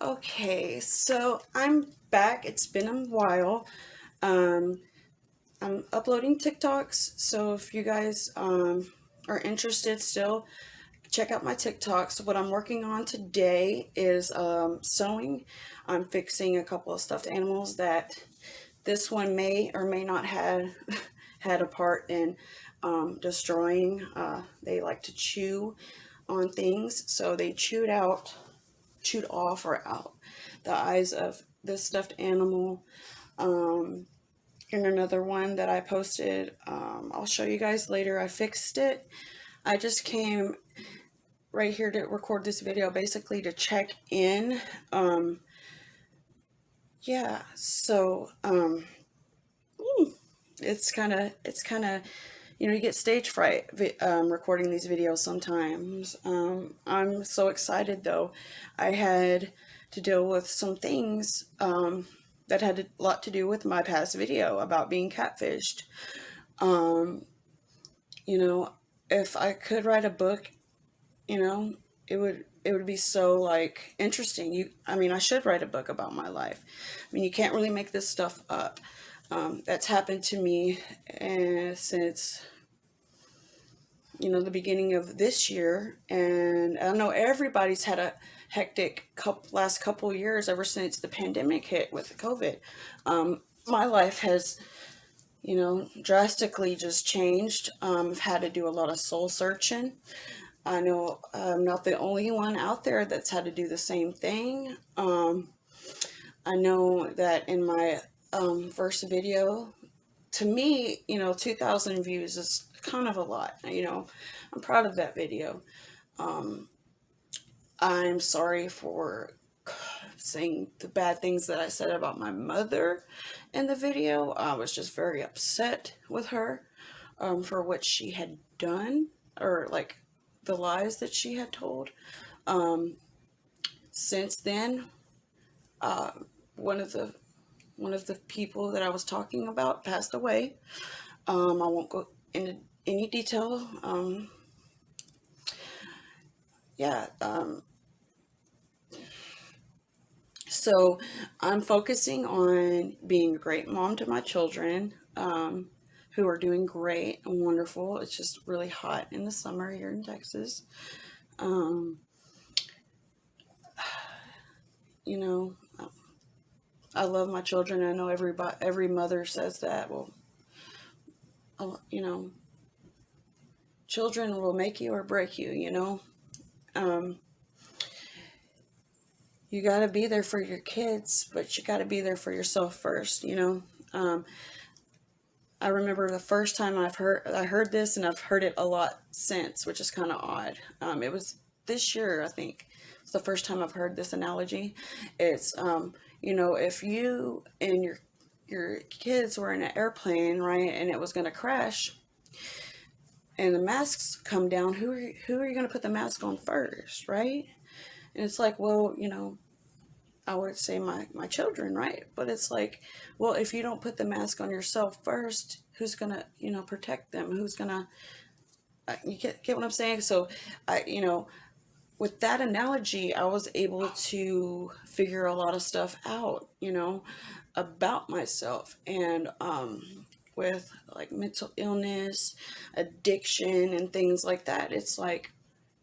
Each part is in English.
Okay, so I'm back. It's been a while. Um, I'm uploading TikToks, so if you guys are interested still, check out my TikToks. What I'm working on today is sewing. I'm fixing a couple of stuffed animals that this one may or may not have had a part in destroying. They like to chew on things, so they chewed off or out the eyes of this stuffed animal. Um, and another one that I posted, I'll show you guys later. I fixed it. I just came right here to record this video basically to check in. Yeah, so it's kind of you get stage fright recording these videos sometimes. I'm so excited though. I had to deal with some things that had a lot to do with my past video about being catfished. Um, you know, if I could write a book, you know, it would be so like interesting. I mean, I should write a book about my life. I mean, you can't really make this stuff up. That's happened to me since the beginning of this year, and I know everybody's had a hectic last couple years ever since the pandemic hit with COVID. My life has drastically just changed. I've had to do a lot of soul searching. I know I'm not the only one out there that's had to do the same thing. I know that in my first video, to me, 2,000 views is kind of a lot. I'm proud of that video. Um, I'm sorry for saying the bad things that I said about my mother in the video. I was just very upset with her for what she had done, or like the lies that she had told. Um, since then, uh, one of the one of the people that I was talking about passed away. I won't go into any detail. Yeah. So I'm focusing on being a great mom to my children, who are doing great and wonderful. It's just really hot in the summer here in Texas. Um, you know, I love my children. I know every mother says that. Well, you know, children will make you or break you. Um, you got to be there for your kids, but you got to be there for yourself first. I remember the first time I heard this, and I've heard it a lot since, which is kind of odd. It was this year, I think. It's the first time I've heard this analogy. It's if you and your kids were in an airplane, right, and it was going to crash, and the masks come down, who are you going to put the mask on first, right? And it's like, well, I would say my children, right? But it's like, well, if you don't put the mask on yourself first, who's gonna, protect them? Who's gonna, you get what I'm saying? So, with that analogy, I was able to figure a lot of stuff out, about myself, and with like mental illness, addiction, and things like that. It's like,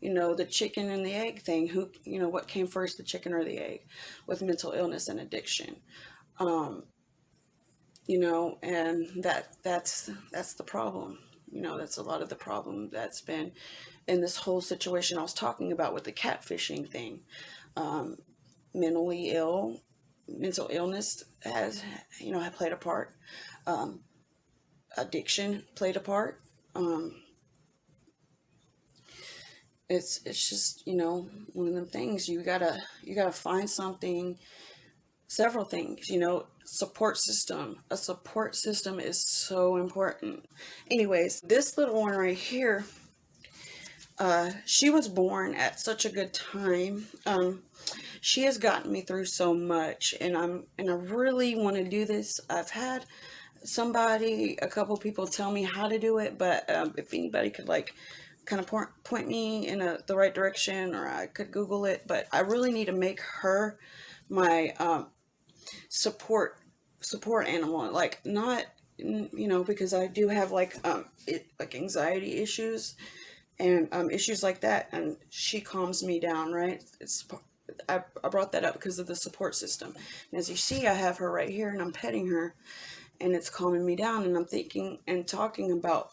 the chicken and the egg thing. What came first, the chicken or the egg, with mental illness and addiction? Um, and that's the problem. That's a lot of the problem that's been in this whole situation I was talking about with the catfishing thing. Um, mentally ill, mental illness had played a part. Um, Addiction played a part. Um, it's just one of them things. You gotta find something, several things. Support system. A support system is so important. Anyways, this little one right here, she was born at such a good time. She has gotten me through so much, and I really want to do this. I've had a couple people tell me how to do it, but if anybody could like kind of point me in the right direction, or I could Google it. But I really need to make her my support animal, like not because I do have like anxiety issues and issues like that, and she calms me down, right? I brought that up because of the support system. And as you see, I have her right here and I'm petting her and it's calming me down, and I'm thinking and talking about,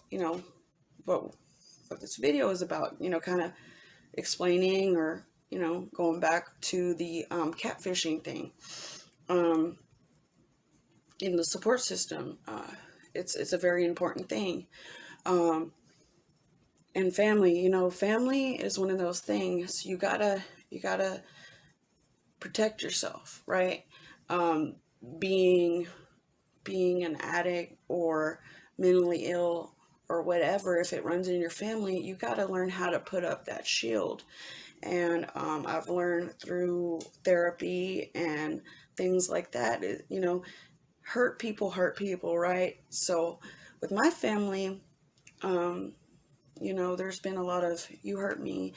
what this video is about, kind of explaining, or, going back to the catfishing thing. In the support system, it's a very important thing. And family, family is one of those things you gotta protect yourself, right? Being an addict or mentally ill or whatever, if it runs in your family, you got to learn how to put up that shield. And I've learned through therapy and things like that, hurt people, right? So with my family, there's been a lot of you hurt me,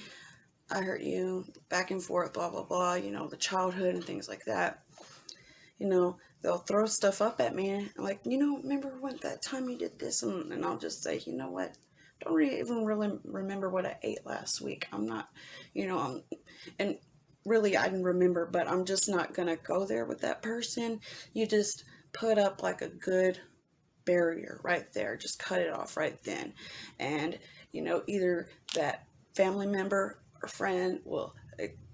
I hurt you, back and forth, blah, blah, blah, the childhood and things like that. They'll throw stuff up at me, like, remember when that time you did this? And I'll just say, you know what? Don't even really remember what I ate last week. I'm not, and really I didn't remember, but I'm just not going to go there with that person. You just put up like a good barrier right there. Just cut it off right then. And, either that family member or friend will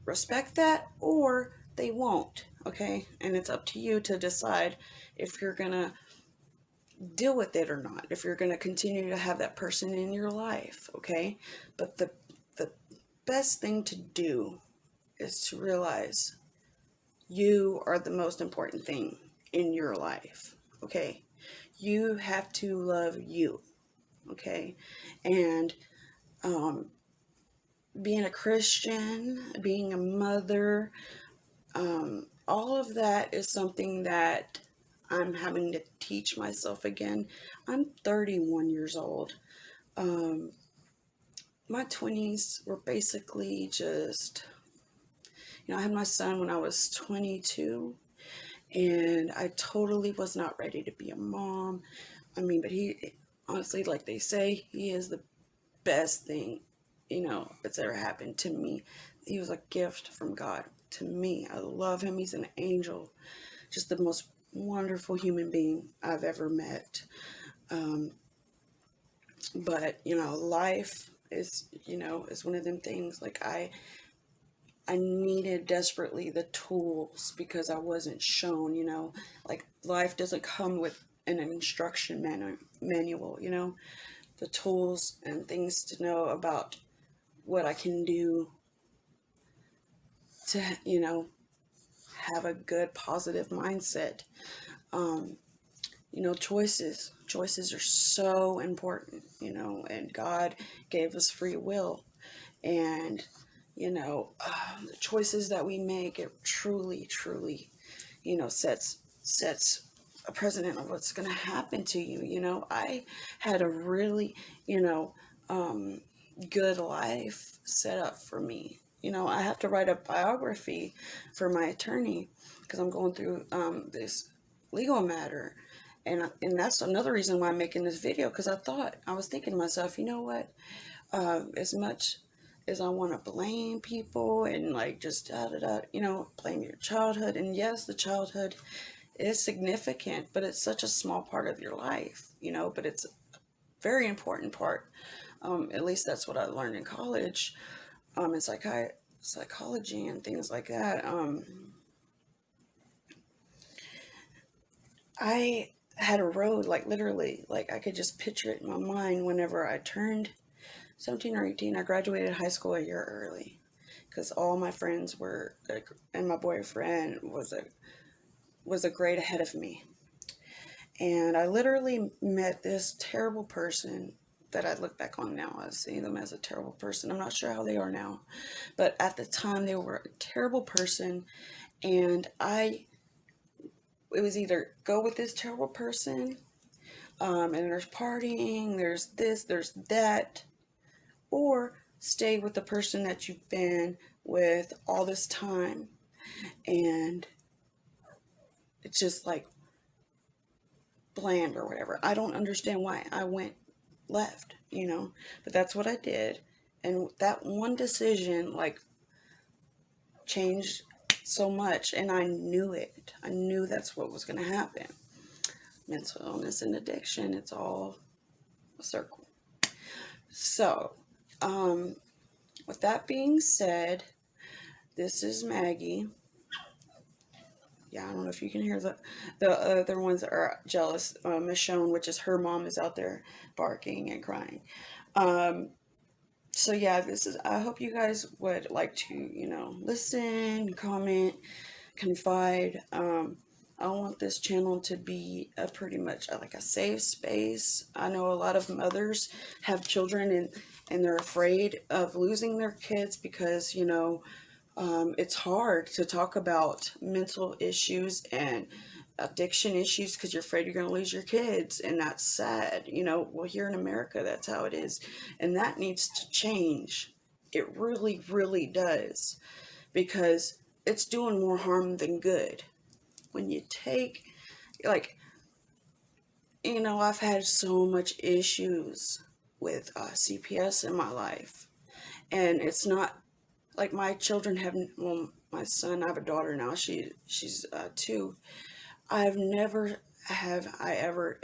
respect that or they won't. Okay. And it's up to you to decide if you're going to deal with it or not, if you're going to continue to have that person in your life. Okay. But the best thing to do is to realize you are the most important thing in your life. Okay. You have to love you. Okay. And being a Christian, being a mother, all of that is something that I'm having to teach myself again. I'm 31 years old. My 20s were basically just, I had my son when I was 22, and I totally was not ready to be a mom. But he, honestly, like they say, he is the best thing, that's ever happened to me. He was a gift from God to me. I love him. He's an angel, just the most wonderful human being I've ever met. But life is one of them things. Like I needed desperately the tools because I wasn't shown. Like life doesn't come with an instruction manual. The tools and things to know about what I can do to have a good positive mindset. Choices are so important, and God gave us free will, and the choices that we make, it truly sets a precedent of what's going to happen to you. I had a really good life set up for me. I have to write a biography for my attorney because I'm going through this legal matter. And that's another reason why I'm making this video, because I was thinking to myself, you know what, as much as I want to blame people and like just blame your childhood. And yes, the childhood is significant, but it's such a small part of your life, but it's a very important part. At least that's what I learned in college, in psychology and things like that. I had a road, like literally, like I could just picture it in my mind whenever I turned 17 or 18. I graduated high school a year early because all my friends were, and my boyfriend was a grade ahead of me. And I literally met this terrible person that I look back on now. I see them as a terrible person. I'm not sure how they are now, but at the time they were a terrible person. And it was either go with this terrible person, and there's partying, there's this, there's that, or stay with the person that you've been with all this time and it's just like bland or whatever. I don't understand why I went left, but that's what I did. And that one decision, like, changed so much, and I knew it. I knew that's what was going to happen. Mental illness and addiction, it's all a circle. So, with that being said, this is Maggie. Yeah, I don't know if you can hear the other ones that are jealous. Michonne, which is her mom, is out there barking and crying. So yeah, I hope you guys would like to, listen, comment, confide. I want this channel to be pretty much like a safe space. I know a lot of mothers have children and they're afraid of losing their kids because, it's hard to talk about mental issues and addiction issues because you're afraid you're going to lose your kids, and that's sad. Well, here in America, that's how it is, and that needs to change. It really, really does, because it's doing more harm than good. When you take, like, I've had so much issues with CPS in my life, and it's not like my children haven't. Well, my son, I have a daughter now. She's 2. I've never have I ever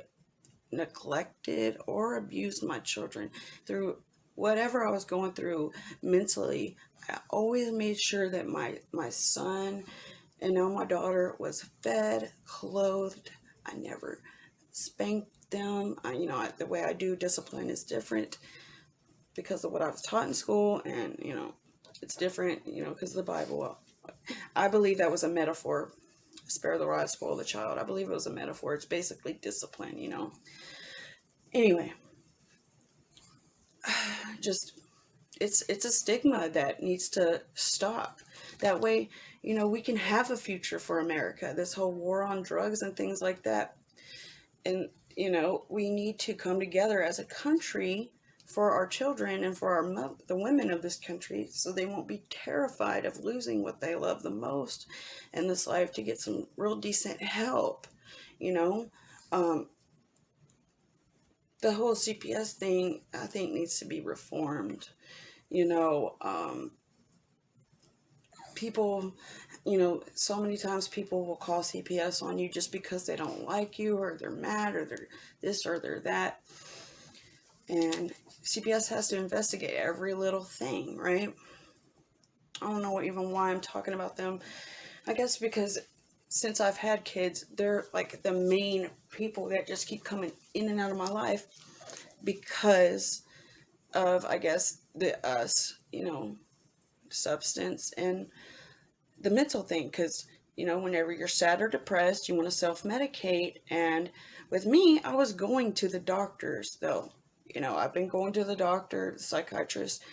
neglected or abused my children. Through whatever I was going through mentally, I always made sure that my son and now my daughter was fed, clothed. I never spanked them. The way I do discipline is different because of what I was taught in school, and it's different, because of the Bible. I believe that was a metaphor. Spare the rod, spoil the child. I believe it was a metaphor. It's basically discipline, Anyway, just it's a stigma that needs to stop. That way, we can have a future for America. This whole war on drugs and things like that. And, we need to come together as a country for our children and for the women of this country, so they won't be terrified of losing what they love the most in this life, to get some real decent help. The whole CPS thing, I think, needs to be reformed. People, so many times people will call CPS on you just because they don't like you, or they're mad, or they're this, or they're that. And CPS has to investigate every little thing, right? I don't know even why I'm talking about them. I guess because since I've had kids, they're like the main people that just keep coming in and out of my life because of, I guess, the substance and the mental thing. Because, whenever you're sad or depressed, you want to self-medicate. And with me, I was going to the doctors, though. I've been going to the doctor, the psychiatrist,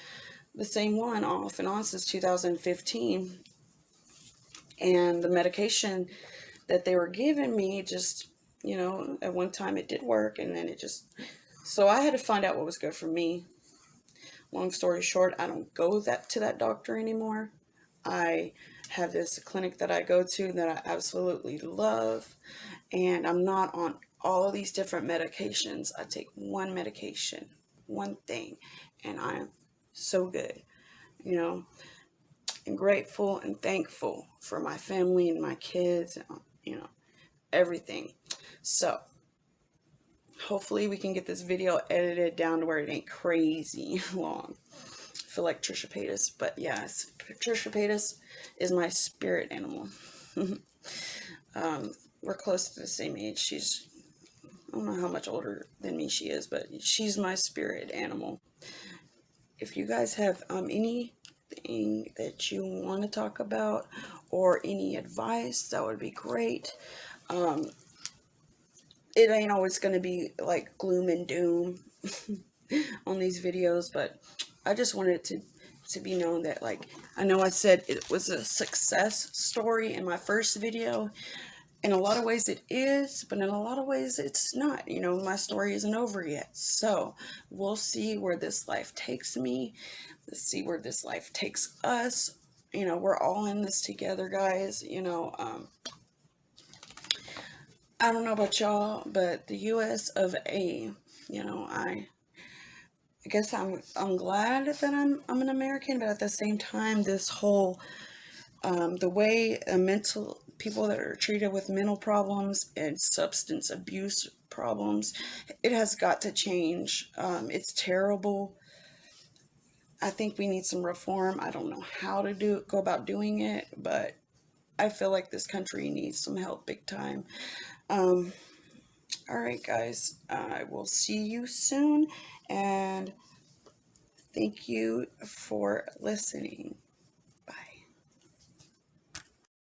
the same one off and on since 2015. And the medication that they were giving me just, at one time it did work, and then so I had to find out what was good for me. Long story short, I don't go to that doctor anymore. I have this clinic that I go to that I absolutely love, and I'm not on all of these different medications. I take one medication, one thing, and I am so good, and grateful and thankful for my family and my kids, everything. So hopefully we can get this video edited down to where it ain't crazy long. I feel like Trisha Paytas, but yes, Trisha Paytas is my spirit animal. We're close to the same age. I don't know how much older than me she is, but she's my spirit animal. If you guys have anything that you want to talk about, or any advice, that would be great. It ain't always going to be like gloom and doom on these videos, but I just wanted to be known that, like, I know I said it was a success story in my first video, In a lot of ways it is, but in a lot of ways it's not. You know, my story isn't over yet. So we'll see where this life takes me. Let's see where this life takes us. You know, we're all in this together, guys. I don't know about y'all, but the US of A, you know, I guess I'm glad that I'm an American, but at the same time, this whole the way mental people that are treated with mental problems and substance abuse problems, it has got to change. It's terrible. I think we need some reform. I don't know how to go about doing it, but I feel like this country needs some help big time. Um, all right, guys, I will see you soon, and thank you for listening.